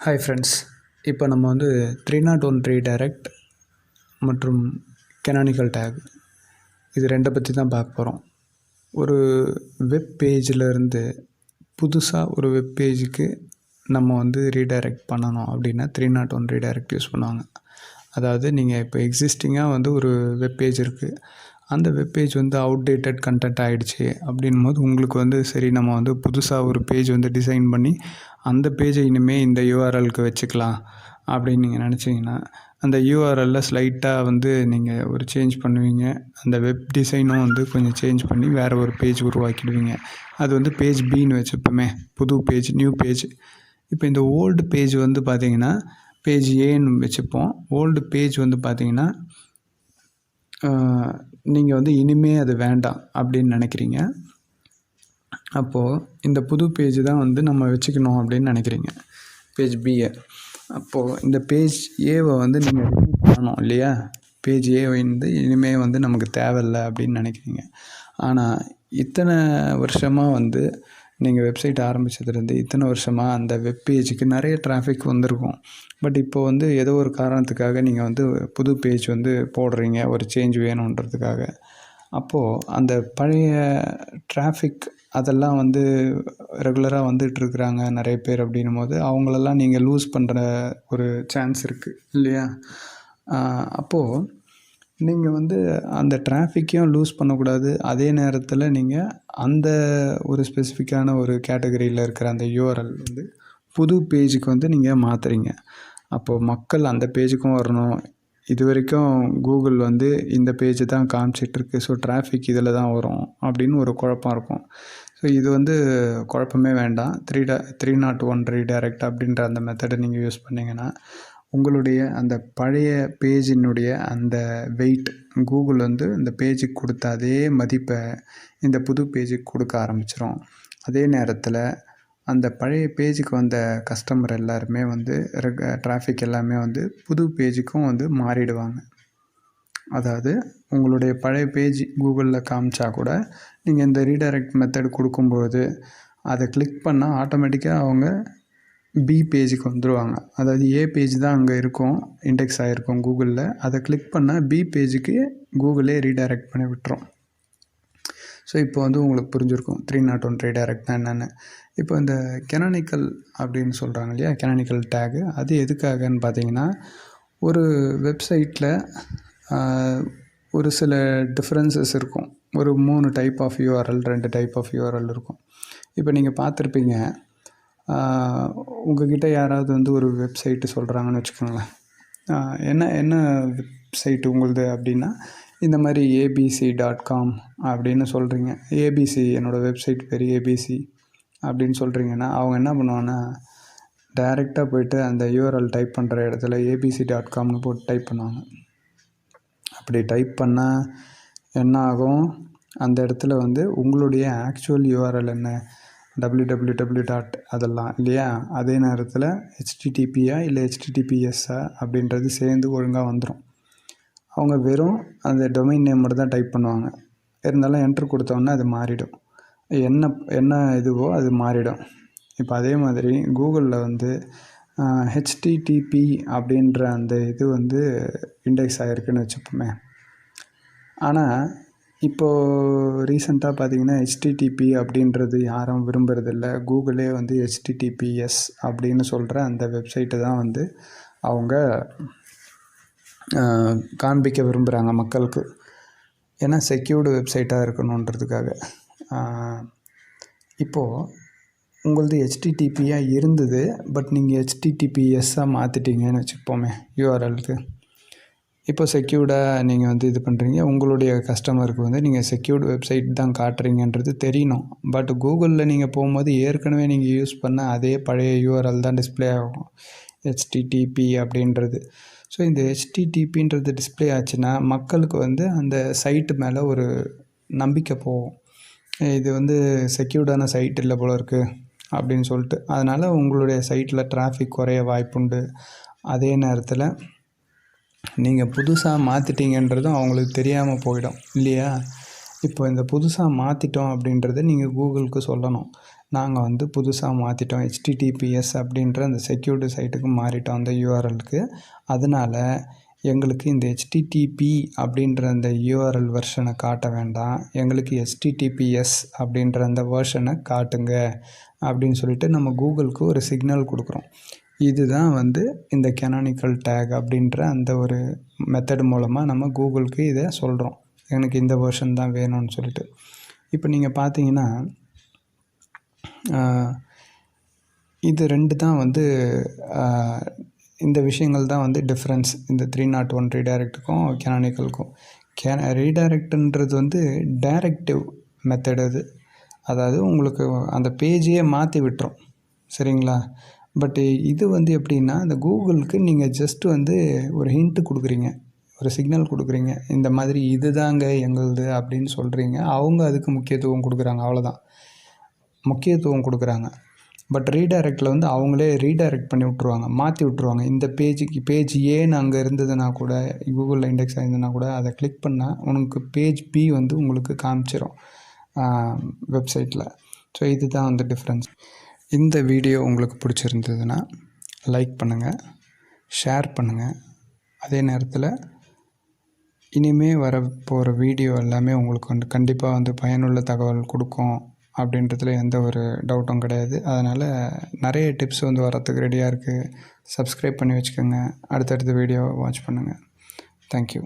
Hi friends, இப்போ நம்ம வந்து 301 ரீடைரக்ட் மற்றும் கெனானிக்கல் டேக் இது ரெண்டை பற்றி தான் பார்க்க போகிறோம். ஒரு வெப் பேஜிலேருந்து புதுசாக ஒரு வெப் பேஜுக்கு நம்ம வந்து ரீடைரக்ட் பண்ணணும் அப்படின்னா 301 ரீடைரக்ட் யூஸ் பண்ணுவாங்க. அதாவது நீங்கள் இப்போ எக்ஸிஸ்டிங்காக வந்து ஒரு வெப் பேஜ் இருக்குது, அந்த வெப் பேஜ் வந்து அவுட்டேட்டட் கண்டென்ட் ஆகிடுச்சு அப்படின்னும் போது உங்களுக்கு வந்து சரி நம்ம வந்து புதுசாக ஒரு பேஜ் வந்து டிசைன் பண்ணி அந்த பேஜை இனிமேல் இந்த யூஆர்எல்க்கு வச்சுக்கலாம் அப்படின்னு நீங்கள் நினச்சிங்கன்னா அந்த யூஆர்எல்லில் ஸ்லைட்டாக வந்து நீங்கள் ஒரு சேஞ்ச் பண்ணுவீங்க. அந்த வெப் டிசைனும் வந்து கொஞ்சம் சேஞ்ச் பண்ணி வேறு ஒரு பேஜ் உருவாக்கிடுவீங்க. அது வந்து பேஜ் பின்னு வச்சுப்போமே, புது பேஜ், நியூ பேஜ். இப்போ இந்த ஓல்டு பேஜ் வந்து பார்த்திங்கன்னா பேஜ் ஏன்னு வச்சுப்போம். ஓல்டு பேஜ் வந்து பார்த்திங்கன்னா நீங்கள் வந்து இனிமே அது வேண்டாம் அப்படின்னு நினைக்கிறீங்க. அப்போது இந்த புது பேஜ் தான் வந்து நம்ம வச்சுக்கணும் அப்படின்னு நினைக்கிறீங்க, பேஜ் பியை. அப்போது இந்த பேஜ் ஏவை வந்து நீங்கள் ரிமூவ் பண்ணணும் இல்லையா? பேஜ் ஏ வந்து இனிமேல் வந்து நமக்கு தேவையில்லை அப்படின்னு நினைக்கிறீங்க. ஆனால் இத்தனை வருஷமாக வந்து நீங்கள் வெப்சைட் ஆரம்பித்ததுலேருந்து இத்தனை வருஷமாக அந்த வெப் பேஜுக்கு நிறைய டிராஃபிக் வந்திருக்கும். பட் இப்போ வந்து ஏதோ ஒரு காரணத்துக்காக நீங்கள் வந்து புது பேஜ் வந்து போடுறீங்க, ஒரு சேஞ்ச் வேணுன்றதுக்காக. அப்போது அந்த பழைய டிராஃபிக் அதெல்லாம் வந்து ரெகுலராக வந்துட்டுருக்குறாங்க நிறைய பேர் அப்படின்னும் போது அவங்களெல்லாம் நீங்கள் லூஸ் பண்ணுற ஒரு சான்ஸ் இருக்குது இல்லையா? அப்போது நீங்கள் வந்து அந்த டிராஃபிக்கையும் லூஸ் பண்ணக்கூடாது. அதே நேரத்தில் நீங்கள் அந்த ஒரு ஸ்பெசிஃபிக்கான ஒரு கேட்டகரியில் இருக்கிற அந்த யூஆர்எல் வந்து புது பேஜுக்கு வந்து நீங்கள் மாற்றுறீங்க. அப்போது மக்கள் அந்த பேஜுக்கும் வரணும். இது வரைக்கும் கூகுள் வந்து இந்த பேஜ் தான் காமிச்சிட்ருக்கு, ஸோ டிராஃபிக் இதில் தான் வரும் அப்படின்னு ஒரு குழப்பம் இருக்கும். ஸோ இது வந்து குழப்பமே வேண்டாம். 301 ரீடைரக்ட் அப்படின்ற அந்த மெத்தடை நீங்கள் யூஸ் பண்ணிங்கன்னா உங்களுடைய அந்த பழைய பேஜினுடைய அந்த வெயிட் கூகுள் வந்து இந்த பேஜுக்கு கொடுத்த அதே மதிப்பை இந்த புது பேஜுக்கு கொடுக்க ஆரம்பிச்சிடும். அதே நேரத்தில் அந்த பழைய பேஜுக்கு வந்த கஸ்டமர் எல்லாருமே வந்து டிராஃபிக் எல்லாமே வந்து புது பேஜுக்கும் வந்து மாறிடுவாங்க. அதாவது உங்களுடைய பழைய பேஜ் கூகுளில் காமிச்சா கூட நீங்கள் இந்த ரீடைரக்ட் மெத்தட் கொடுக்கும்போது அதை கிளிக் பண்ணால் ஆட்டோமேட்டிக்காக அவங்க பி பேஜுக்கு வந்துடுவாங்க. அதாவது ஏ பேஜ் தான் அங்கே இருக்கும், இண்டெக்ஸ் ஆகிருக்கும் கூகுளில். அதை கிளிக் பண்ணால் பி பேஜுக்கு கூகுளே ரீடைரக்ட் பண்ணி விட்டுரும். ஸோ இப்போ வந்து உங்களுக்கு புரிஞ்சிருக்கும் 301 ரீடைரக்ட்னா என்னென்னு. இப்போ இந்த கெனானிக்கல் அப்படின்னு சொல்கிறாங்க இல்லையா, கெனானிக்கல் டேகு, அது எதுக்காகன்னு பார்த்தீங்கன்னா ஒரு வெப்சைட்டில் ஒரு சில டிஃப்ரென்சஸ் இருக்கும். ஒரு 3 type of URL, 2 type of URL இருக்கும். இப்போ நீங்கள் பார்த்துருப்பீங்க, உங்கள்கிட்ட யாராவது வந்து ஒரு வெப்சைட்டு சொல்கிறாங்கன்னு வச்சுக்கோங்களேன். என்ன வெப்சைட்டு உங்களுது அப்படின்னா இந்த மாதிரி abc.com அப்படின்னு சொல்கிறீங்க. ஏபிசி என்னோடய வெப்சைட் பேர் ஏபிசி அப்படின்னு சொல்கிறீங்கன்னா அவங்க என்ன பண்ணுவாங்கன்னா டைரெக்டாக போய்ட்டு அந்த யூஆர்எல் டைப் பண்ணுற இடத்துல abc.comனு போட்டு டைப் பண்ணுவாங்க. அப்படி டைப் பண்ணால் என்ன ஆகும், அந்த இடத்துல வந்து உங்களுடைய ஆக்சுவல் யூஆர்எல் என்ன www. அதெல்லாம் இல்லையா? அதே நேரத்தில் httpயா இல்லை httpsஆ அப்படின்றது சேர்ந்து ஒழுங்காக வந்துடும். அவங்க வெறும் அந்த டொமைன் நேம் மட்டும் தான் டைப் பண்ணுவாங்க. இருந்தாலும் என்ட்ரு கொடுத்தோன்னே அது மாறிடும். என்ன இதுவோ அது மாறிடும். இப்போ அதே மாதிரி கூகுளில் வந்து http அப்படின்ற அந்த இது வந்து இண்டெக்ஸ் ஆகிருக்குன்னு வச்சுப்போமே. ஆனால் இப்போது ரீசெண்டாக பார்த்திங்கன்னா http அப்படின்றது யாரும் விரும்புகிறதில்ல. கூகுளே வந்து https அப்படின்னு சொல்கிற அந்த வெப்சைட்டை தான் வந்து அவங்க காண்பிக்க விரும்புகிறாங்க மக்களுக்கு. ஏன்னா செக்யூர்டு வெப்சைட்டாக இருக்கணுன்றதுக்காக. இப்போது உங்களது httpயாக இருந்தது, பட் நீங்கள் httpsஆ மாற்றிட்டீங்கன்னு வச்சுப்போமே யூஆர்எலுக்கு. இப்போ செக்யூர்டாக நீங்கள் வந்து இது பண்ணுறீங்க. உங்களுடைய கஸ்டமருக்கு வந்து நீங்கள் செக்யூர்டு வெப்சைட் தான் காட்டுறீங்கன்றது தெரியணும். பட் கூகுளில் நீங்கள் போகும்போது ஏற்கனவே நீங்கள் யூஸ் பண்ண அதே பழைய யூஆர்எல் தான் டிஸ்பிளே ஆகும், http அப்படின்றது. ஸோ இந்த httpன்றது டிஸ்பிளே ஆச்சுன்னா மக்களுக்கு வந்து அந்த சைட்டு மேலே ஒரு நம்பிக்கை போகும். இது வந்து செக்யூர்டான சைட் இல்லை போல இருக்குது அப்படின்னு சொல்லிட்டு. அதனால் உங்களுடைய சைட்டில் டிராஃபிக் குறைய வாய்ப்புண்டு. அதே நேரத்தில் நீங்கள் புதுசாக மாற்றிட்டீங்கன்றதும் அவங்களுக்கு தெரியாமல் போயிடும் இல்லையா? இப்போ இந்த புதுசாக மாற்றிட்டோம் அப்படின்றத நீங்கள் கூகுளுக்கு சொல்லணும். நாங்கள் வந்து புதுசாக மாற்றிட்டோம், HTTPS அப்படின்ற அந்த செக்யூர்டு சைட்டுக்கு மாறிட்டோம் அந்த யூஆர்எலுக்கு. அதனால் எங்களுக்கு இந்த HTTP அப்படின்ற அந்த யூஆர்எல் வெர்ஷனை காட்ட வேண்டாம், எங்களுக்கு HTTPS அப்படின்ற அந்த வெர்ஷனை காட்டுங்க அப்படின்னு சொல்லிட்டு நம்ம கூகுளுக்கு ஒரு சிக்னல் கொடுக்குறோம். இதுதான் வந்து இந்த canonical டேக் அப்படின்ற அந்த ஒரு மெத்தட் மூலமாக நம்ம கூகுளுக்கு இதை சொல்கிறோம், எனக்கு இந்த வெர்ஷன் தான் வேணும்னு சொல்லிட்டு. இப்போ நீங்கள் பார்த்தீங்கன்னா இது 2 தான் வந்து இந்த விஷயங்கள் தான் வந்து டிஃப்ரென்ஸ் இந்த 301 ரீடைரக்ட்டுக்கும் கேனானிக்கலுக்கும். ரீடைரக்ட்ன்றது வந்து டைரக்டிவ் மெத்தட் அது, அதாவது உங்களுக்கு அந்த பேஜையே மாற்றி விட்டுரும், சரிங்களா? பட் இது வந்து எப்படின்னா, இந்த கூகுளுக்கு நீங்கள் ஜஸ்ட் வந்து ஒரு ஹிண்ட்டு கொடுக்குறீங்க, ஒரு சிக்னல் கொடுக்குறீங்க, இந்த மாதிரி இது தாங்க எங்களுது அப்படின்னு சொல்கிறீங்க. அவங்க அதுக்கு முக்கியத்துவம் கொடுக்குறாங்க, அவ்வளோதான், முக்கியத்துவம் கொடுக்குறாங்க. பட் ரீடைரக்டில் வந்து அவங்களே ரீடைரக்ட் பண்ணி விட்ருவாங்க, மாற்றி விட்ருவாங்க. இந்த பேஜ் ஏன்னு அங்கே இருந்ததுன்னா கூட, கூகுளில் இண்டெக்ஸ் ஆயிருந்ததுன்னா கூட அதை கிளிக் பண்ணால் உனக்கு பேஜ் பி வந்து உங்களுக்கு காமிச்சிடும் வெப்சைட்டில். ஸோ இதுதான் வந்து டிஃப்ரென்ஸ். இந்த வீடியோ உங்களுக்கு பிடிச்சிருந்ததுன்னா லைக் பண்ணுங்கள், ஷேர் பண்ணுங்கள். அதே நேரத்தில் இனிமேல் வரப்போகிற வீடியோ எல்லாமே உங்களுக்கு வந்து கண்டிப்பாக வந்து பயனுள்ள தகவல் கொடுக்கும் அப்படின்றதுல எந்த ஒரு டவுட்டும் கிடையாது. அதனால் நிறைய டிப்ஸ் வந்து வரத்துக்கு ரெடியாக இருக்குது. சப்ஸ்கிரைப் பண்ணி வச்சுக்கோங்க, அடுத்தடுத்த வீடியோவை வாட்ச் பண்ணுங்கள். தேங்க்யூ.